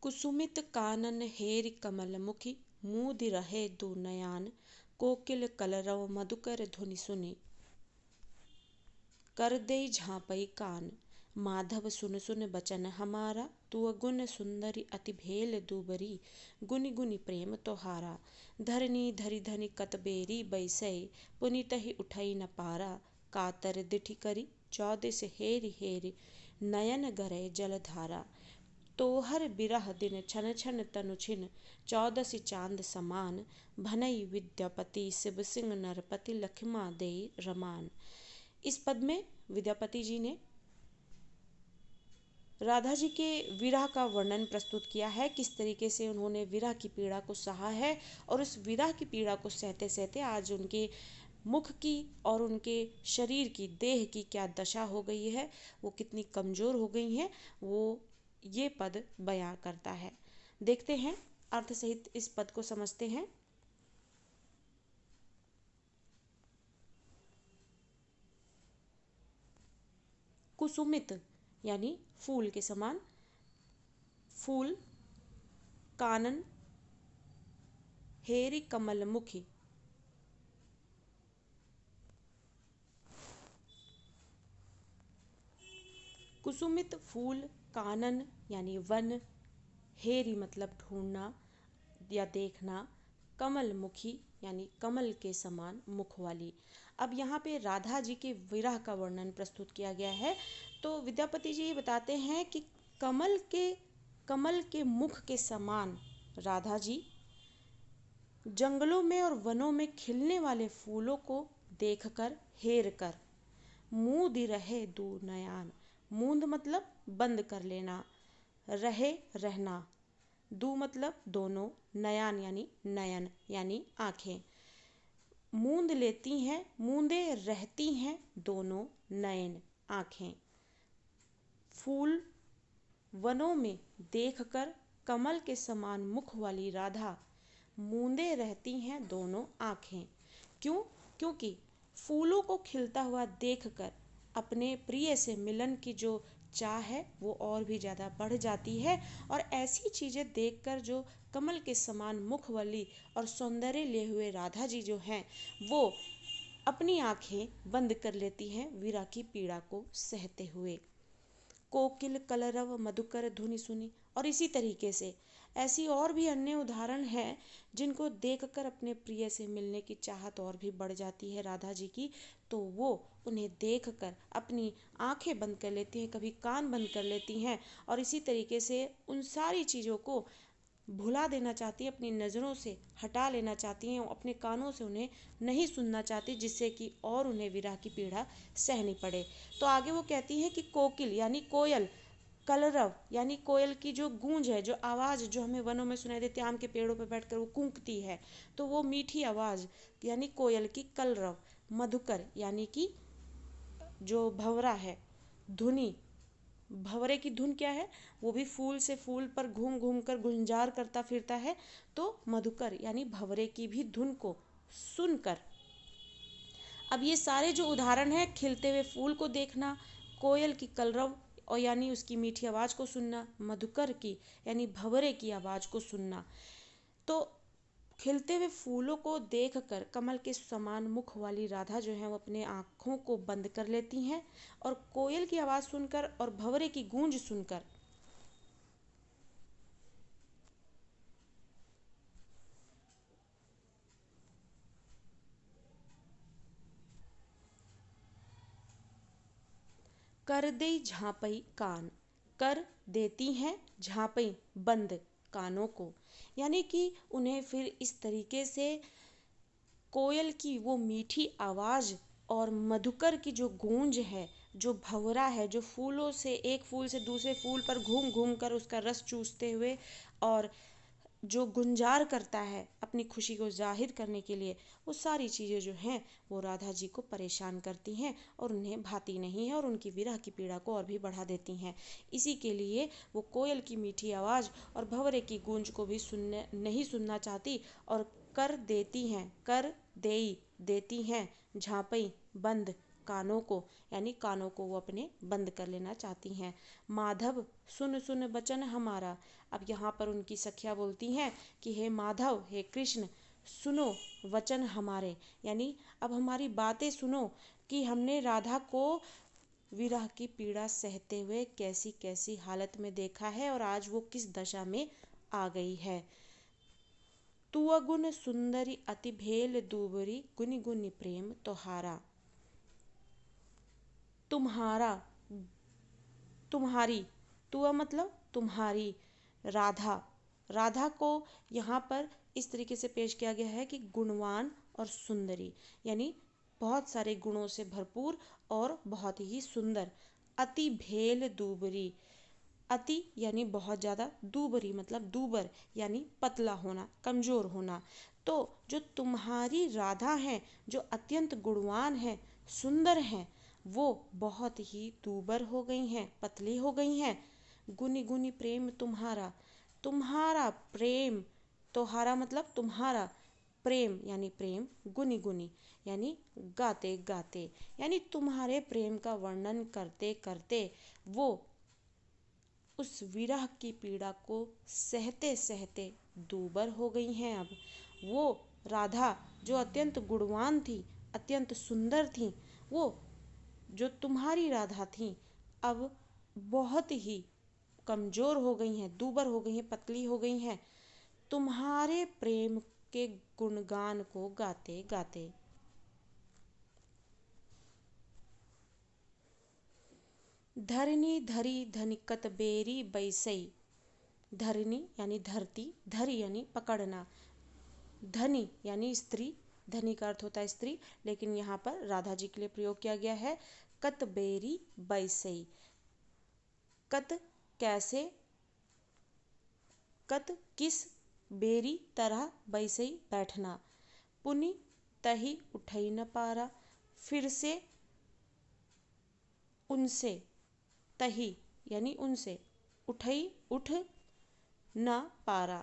कुसुमित कानन हेरि कमल मुखी, मूदि रहे दो नयान। कोकिल कलरव मधुकर धुनि सुनि, कर देई झाँपई कान। माधव सुन सुन बचन हमारा, तू गुण सुंदरी अति भेल दूबरी। गुनि गुनि प्रेम तोहारा, धरनी धरि धनि कत बेरी बैसई। पुनितहि उठई न पारा, कातर दिठि करी चौदिस हेरि हेरि। नयन गरय जलधारा, तोहर बिरह दिन छन छन तनु छिन। चौदसी चांद समान, भनई विद्यापति शिव सिंह नरपति। लखिमा देई रमान। इस पद में विद्यापति जी ने राधा जी के विरह का वर्णन प्रस्तुत किया है। किस तरीके से उन्होंने विरह की पीड़ा को सहा है और उस विरह की पीड़ा को सहते सहते आज उनके मुख की और उनके शरीर की, देह की क्या दशा हो गई है, वो कितनी कमजोर हो गई हैं, वो ये पद बयां करता है। देखते हैं अर्थ सहित इस पद को समझते हैं। कुसुमित यानी फूल के समान, फूल, कानन, हेरि कमल मुखी, कुसुमित फूल, कानन यानी वन, हेरि मतलब ढूंढना या देखना, कमल मुखी यानी कमल के समान मुख वाली। अब यहाँ पे राधा जी के विरह का वर्णन प्रस्तुत किया गया है। तो विद्यापति जी ये बताते हैं कि कमल के मुख के समान राधा जी जंगलों में और वनों में खिलने वाले फूलों को देखकर, हेर कर, मूंद रहे दो नयन। मूंद मतलब बंद कर लेना, रहे रहना, दो मतलब दोनों, नयन यानी नयन यानी आंखें। मूंद लेती हैं, मूंदे रहती हैं दोनों नयन आंखें। फूल वनों में देखकर कमल के समान मुख वाली राधा मूंदे रहती हैं दोनों आंखें। क्यों? क्योंकि फूलों को खिलता हुआ देखकर अपने प्रिय से मिलन की जो चाह है वो और भी ज़्यादा बढ़ जाती है। और ऐसी चीज़ें देखकर जो कमल के समान मुख वाली और सौंदर्य लिए हुए राधा जी जो हैं वो अपनी आंखें बंद कर लेती हैं विरह की पीड़ा को सहते हुए। कोकिल कलरव मधुकर धुनि सुनी, और इसी तरीके से ऐसी और भी अन्य उदाहरण हैं जिनको देखकर अपने प्रिय से मिलने की चाहत और भी बढ़ जाती है राधा जी की। तो वो उन्हें देखकर अपनी आंखें बंद कर लेती हैं, कभी कान बंद कर लेती हैं और इसी तरीके से उन सारी चीज़ों को भुला देना चाहती हैं, अपनी नज़रों से हटा लेना चाहती हैं, अपने कानों से उन्हें नहीं सुनना चाहती, जिससे कि और उन्हें विरह की पीड़ा सहनी पड़े। तो आगे वो कहती हैं कि कोकिल यानी कोयल, कलरव यानी कोयल की जो गूंज है, जो आवाज़ जो हमें वनों में सुनाई देती है, आम के पेड़ों पर बैठकर वो कूंकती है, तो वो मीठी आवाज़ यानी कोयल की कलरव। मधुकर यानी कि जो भंवरा है, धुनी, भंवरे की धुन क्या है, वो भी फूल से फूल पर घूम घूम कर गुंजार करता फिरता है। तो मधुकर यानी भंवरे की भी धुन को सुनकर। अब ये सारे जो उदाहरण हैं, खिलते हुए फूल को देखना, कोयल की कलरव और यानी उसकी मीठी आवाज़ को सुनना, मधुकर की यानी भंवरे की आवाज़ को सुनना। तो खिलते हुए फूलों को देखकर कमल के समान मुख वाली राधा जो है वो अपने आँखों को बंद कर लेती हैं और कोयल की आवाज़ सुनकर और भंवरे की गूंज सुनकर कर दे झांपई कान, कर देती हैं झांपई बंद कानों को, यानी कि उन्हें फिर इस तरीके से कोयल की वो मीठी आवाज़ और मधुकर की जो गूंज है, जो भंवरा है, जो फूलों से एक फूल से दूसरे फूल पर घूम घूम कर उसका रस चूसते हुए और जो गुंजार करता है अपनी खुशी को जाहिर करने के लिए, वो सारी चीज़ें जो हैं वो राधा जी को परेशान करती हैं और उन्हें भाती नहीं है और उनकी विरह की पीड़ा को और भी बढ़ा देती हैं। इसी के लिए वो कोयल की मीठी आवाज़ और भंवरे की गूंज को भी नहीं सुनना चाहती और कर देती हैं, कर देई देती हैं, झांपई बंद कानों को, यानी कानों को वो अपने बंद कर लेना चाहती हैं। माधव सुन सुन बचन हमारा। अब यहाँ पर उनकी सखियाँ बोलती हैं कि हे माधव, हे कृष्ण, सुनो वचन हमारे, यानी अब हमारी बातें सुनो कि हमने राधा को विरह की पीड़ा सहते हुए कैसी कैसी हालत में देखा है और आज वो किस दशा में आ गई है। तुअगुन सुंदरी अति भेल दूबरी, गुनि गुनि प्रेम तोहारा। तुम्हारा, तुम्हारी, तुआ मतलब तुम्हारी, राधा, राधा को यहाँ पर इस तरीके से पेश किया गया है कि गुणवान और सुंदरी, यानी बहुत सारे गुणों से भरपूर और बहुत ही सुंदर। अति भेल दूबरी, अति यानी बहुत ज़्यादा, दूबरी मतलब दूबर यानी पतला होना, कमज़ोर होना। तो जो तुम्हारी राधा है, जो अत्यंत गुणवान है, सुंदर हैं, वो बहुत ही दूबर हो गई हैं, पतली हो गई हैं। गुनी गुनी प्रेम तुम्हारा, तुम्हारा प्रेम, तोहारा मतलब तुम्हारा, प्रेम यानी प्रेम, गुनी गुनी यानी गाते गाते, यानी तुम्हारे प्रेम का वर्णन करते करते वो उस विरह की पीड़ा को सहते सहते दूबर हो गई हैं। अब वो राधा जो अत्यंत गुणवान थी, अत्यंत सुंदर थी, वो जो तुम्हारी राधा थी, अब बहुत ही कमज़ोर हो गई हैं, दूबर हो गई हैं, पतली हो गई हैं, तुम्हारे प्रेम के गुणगान को गाते गाते। धरनी धरी धनिकत बेरी बैसई, धरनी यानी धरती, धरी यानी पकड़ना, धनी यानी स्त्री, धनी का अर्थ होता है स्त्री, लेकिन यहाँ पर राधा जी के लिए प्रयोग किया गया है। कत बेरी बैसई, कत कैसे, कत किस, बेरी तरह, बैसई बैठना, पुनि तही उठई न पारा, फिर से उनसे, तही यानी उनसे, उठई उठ, न पारा,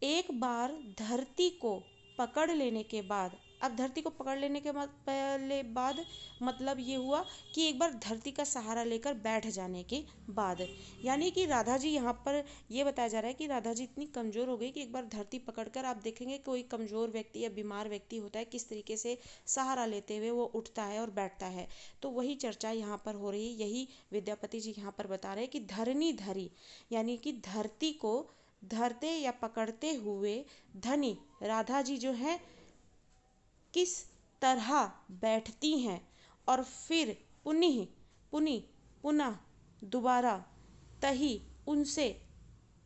एक बार धरती को पकड़ लेने के बाद। अब धरती को पकड़ लेने के बाद मतलब ये हुआ कि एक बार धरती का सहारा लेकर बैठ जाने के बाद, यानी कि राधा जी, यहाँ पर ये बताया जा रहा है कि राधा जी इतनी कमज़ोर हो गई कि एक बार धरती पकड़कर, आप देखेंगे कोई कमज़ोर व्यक्ति या बीमार व्यक्ति होता है किस तरीके से सहारा लेते हुए वो उठता है और बैठता है, तो वही चर्चा यहाँ पर हो रही है। यही विद्यापति जी यहाँ पर बता रहे हैं कि धरनी धरी, यानी कि धरती को धरते या पकड़ते हुए धनी राधा जी जो है किस तरह बैठती हैं, और फिर पुनः पुनि पुनः दोबारा तही उनसे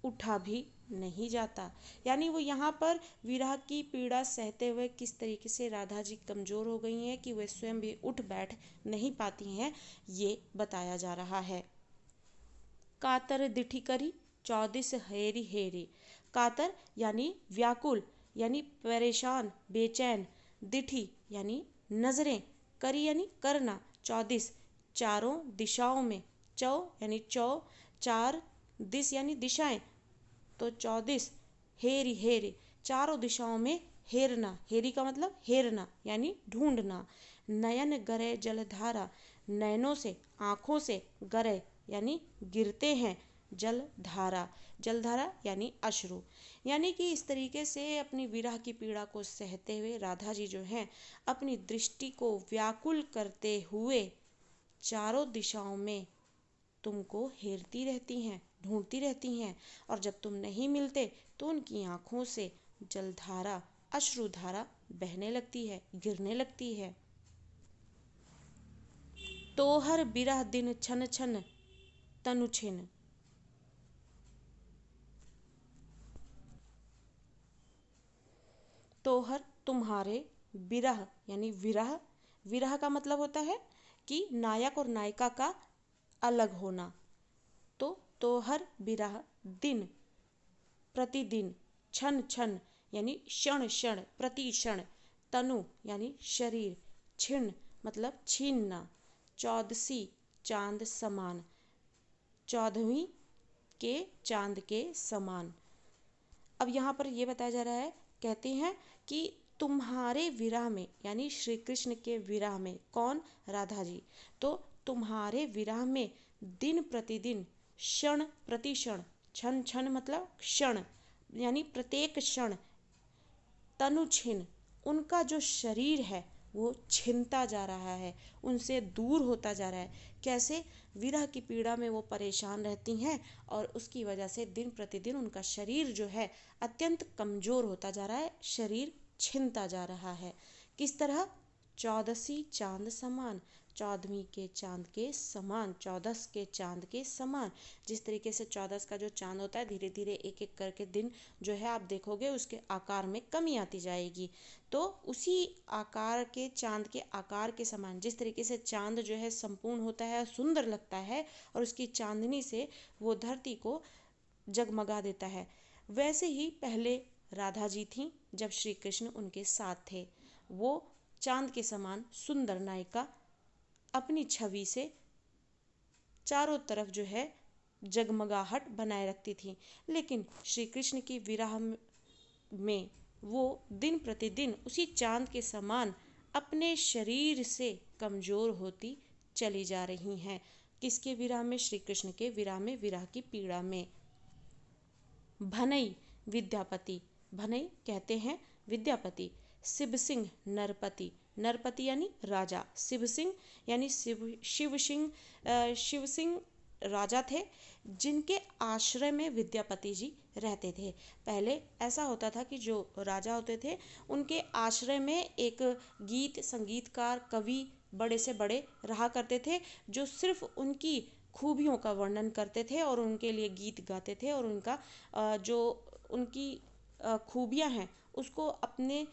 उठा भी नहीं जाता, यानी वो यहाँ पर विरह की पीड़ा सहते हुए किस तरीके से राधा जी कमज़ोर हो गई हैं कि वे स्वयं भी उठ बैठ नहीं पाती हैं, ये बताया जा रहा है। कातर दिठी करी चौदिस हेरी हेरी, कातर यानी व्याकुल, यानी परेशान, बेचैन, दिठी यानी नजरें, करी यानी करना, चौदिस चारों दिशाओं में, चौ यानी चौ, चार, दिस यानी दिशाएं, तो चौदिस, हेरी हेरी चारों दिशाओं में हेरना, हेरी का मतलब हेरना यानी ढूंढना, नयन गरे जलधारा, नयनों से, आँखों से, गरे यानी गिरते हैं, जलधारा, जलधारा यानी अश्रु, यानी कि इस तरीके से अपनी विरह की पीड़ा को सहते हुए राधा जी जो हैं अपनी दृष्टि को व्याकुल करते हुए चारों दिशाओं में तुमको हेरती रहती हैं, ढूंढती रहती हैं, और जब तुम नहीं मिलते तो उनकी आँखों से जलधारा, अश्रुधारा बहने लगती है, गिरने लगती है। तोहर बिरह दिन छन छन तनु छिन, तोहर तुम्हारे, बिरह यानी विरह, विरह का मतलब होता है कि नायक और नायिका का अलग होना, तो तोहर बिरह दिन प्रतिदिन, क्षण क्षण यानी क्षण क्षण, प्रति क्षण, तनु यानी शरीर, छिन मतलब छीनना, चौदसी चांद समान, चौदहवीं के चांद के समान। अब यहाँ पर ये बताया जा रहा है, कहते हैं कि तुम्हारे विरह में, यानी श्री कृष्ण के विरह में, कौन? राधा जी। तो तुम्हारे विरह में दिन प्रतिदिन, क्षण प्रतिक्षण, क्षण क्षण मतलब क्षण, यानी प्रत्येक क्षण, तनु छिन, उनका जो शरीर है वो छिनता जा रहा है, उनसे दूर होता जा रहा है। कैसे? विरह की पीड़ा में वो परेशान रहती हैं और उसकी वजह से दिन प्रतिदिन उनका शरीर जो है अत्यंत कमजोर होता जा रहा है, शरीर छिनता जा रहा है। किस तरह? चौदसी चांद समान, चौदहवीं के चांद के समान, चौदस के चांद के समान। जिस तरीके से चौदस का जो चांद होता है, धीरे धीरे एक एक करके दिन जो है आप देखोगे उसके आकार में कमी आती जाएगी। तो उसी आकार के, चांद के आकार के समान, जिस तरीके से चांद जो है संपूर्ण होता है, सुंदर लगता है और उसकी चांदनी से वो धरती को जगमगा देता है, वैसे ही पहले राधा जी थीं जब श्री कृष्ण उनके साथ थे। वो चांद के समान सुंदर नायिका अपनी छवि से चारों तरफ जो है जगमगाहट बनाए रखती थी। लेकिन श्री कृष्ण की विरह में वो दिन प्रतिदिन उसी चांद के समान अपने शरीर से कमजोर होती चली जा रही हैं। किसके विरह में? श्री कृष्ण के विरह में, विरह की पीड़ा में। भनई विद्यापति, भनई कहते हैं विद्यापति। शिव सिंह नरपति, नरपति यानी राजा, शिव सिंह यानी शिव सिंह राजा थे जिनके आश्रय में विद्यापति जी रहते थे। पहले ऐसा होता था कि जो राजा होते थे उनके आश्रय में एक गीत संगीतकार, कवि बड़े से बड़े रहा करते थे जो सिर्फ उनकी खूबियों का वर्णन करते थे और उनके लिए गीत गाते थे और उनका जो उनकी खूबियां हैं उसको अपने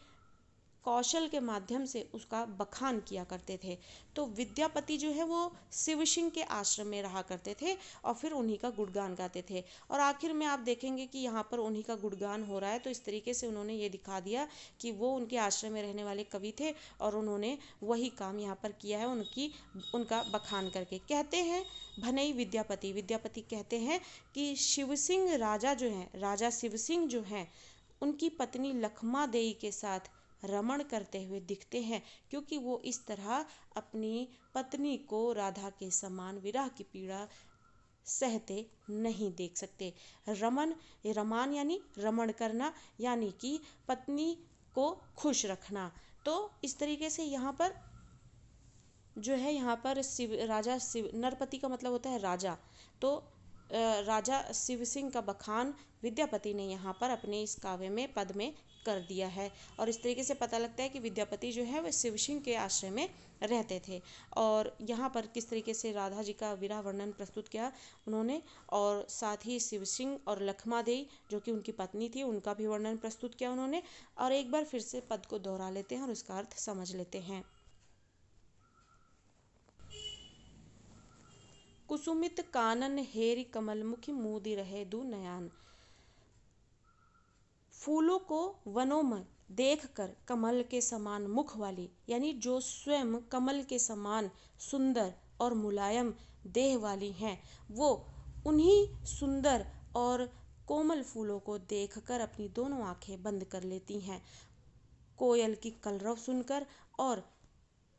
कौशल के माध्यम से उसका बखान किया करते थे। तो विद्यापति जो है वो शिव सिंह के आश्रम में रहा करते थे और फिर उन्हीं का गुणगान गाते थे। और आखिर में आप देखेंगे कि यहाँ पर उन्हीं का गुणगान हो रहा है, तो इस तरीके से उन्होंने ये दिखा दिया कि वो उनके आश्रम में रहने वाले कवि थे और उन्होंने वही काम यहाँ पर किया है, उनका बखान करके। कहते हैं भनई विद्यापति, विद्यापति कहते हैं कि शिव सिंह राजा जो हैं, राजा शिव सिंह जो हैं, उनकी पत्नी लखमा देई के साथ रमण करते हुए दिखते हैं, क्योंकि वो इस तरह अपनी पत्नी को राधा के समान विरह की पीड़ा सहते नहीं देख सकते। रमान यानी रमण करना, यानी कि पत्नी को खुश रखना। तो इस तरीके से यहाँ पर जो है, यहाँ पर नरपति का मतलब होता है राजा। तो राजा शिव सिंह का बखान विद्यापति ने यहाँ पर अपने इस काव्य में, पद में कर दिया है। और इस तरीके से पता लगता है कि विद्यापति जो है वह शिव सिंह के आश्रय में रहते थे। और यहाँ पर किस तरीके से राधा जी का विरह वर्णन प्रस्तुत किया उन्होंने, और साथ ही शिव सिंह और लखमा देई जो कि उनकी पत्नी थी, उनका भी वर्णन प्रस्तुत किया उन्होंने। और एक बार फिर से पद को दोहरा लेते हैं और उसका अर्थ समझ लेते हैं। कुसुमित कानन हेरि कमल मुखी मूदी रहे दू नयान। फूलों को वनों में देखकर कमल के समान मुख वाली, यानी जो स्वयं कमल के समान सुंदर और मुलायम देह वाली हैं, वो उन्हीं सुंदर और कोमल फूलों को देखकर अपनी दोनों आंखें बंद कर लेती हैं। कोयल की कलरव सुनकर और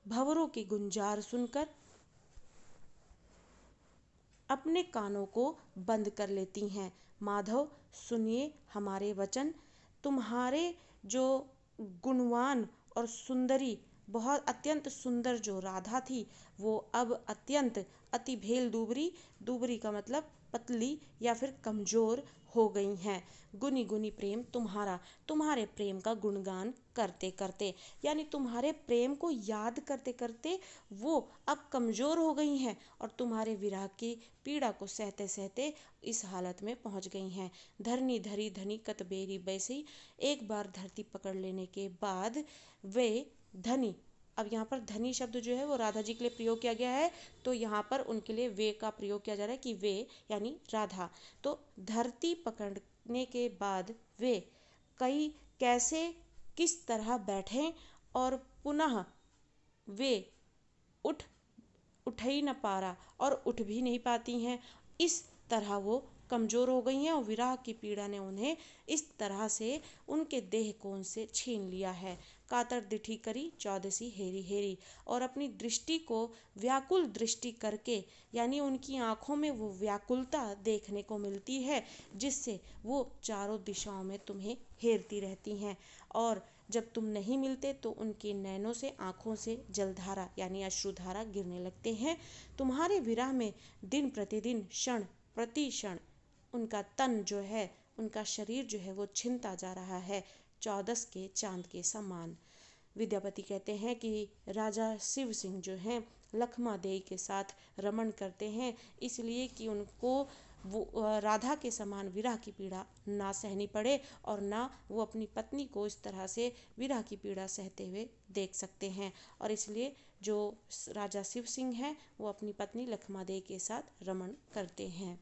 भंवरों की गुंजार सुनकर अपने कानों को बंद कर लेती हैं। माधव सुनिए हमारे वचन, तुम्हारे जो गुणवान और सुंदरी, बहुत अत्यंत सुंदर जो राधा थी, वो अब अत्यंत अति भेल दुबरी, दुबरी का मतलब पतली या फिर कमजोर हो गई हैं। गुनी गुनी प्रेम तुम्हारा, तुम्हारे प्रेम का गुणगान करते करते, यानी तुम्हारे प्रेम को याद करते करते वो अब कमजोर हो गई हैं और तुम्हारे विरह की पीड़ा को सहते सहते इस हालत में पहुंच गई हैं। धरनी धरी धनी कतबेरी बैसी, एक बार धरती पकड़ लेने के बाद वे धनी, अब यहाँ पर धनी शब्द जो है वो राधा जी के लिए प्रयोग किया गया है, तो यहाँ पर उनके लिए वे का प्रयोग किया जा रहा है कि वे यानी राधा। तो धरती पकड़ने के बाद वे कैसे किस तरह बैठें और पुनः वे उठ ही न पा रहा और उठ भी नहीं पाती हैं। इस तरह वो कमजोर हो गई हैं और विरह की पीड़ा ने उन्हें इस तरह से उनके देह को उनसे छीन लिया है। कातर दिठी करी चौदसी हेरी हेरी। और अपनी दृष्टि को व्याकुल दृष्टि करके, यानी उनकी आंखों में वो व्याकुलता देखने को मिलती है जिससे वो चारों दिशाओं में तुम्हें हेरती रहती हैं। और जब तुम नहीं मिलते तो उनके नैनों से, आंखों से जलधारा यानी अश्रुधारा गिरने लगते हैं। तुम्हारे विरह में दिन प्रतिदिन, क्षण प्रति क्षण उनका तन जो है, उनका शरीर जो है वो छिनता जा रहा है, चौदस के चांद के समान। विद्यापति कहते हैं कि राजा शिव सिंह जो हैं लखमा देई के साथ रमण करते हैं, इसलिए कि उनको वो राधा के समान विरह की पीड़ा ना सहनी पड़े और ना वो अपनी पत्नी को इस तरह से विरह की पीड़ा सहते हुए देख सकते हैं। और इसलिए जो राजा शिव सिंह हैं वो अपनी पत्नी लखमा देई के साथ रमण करते हैं।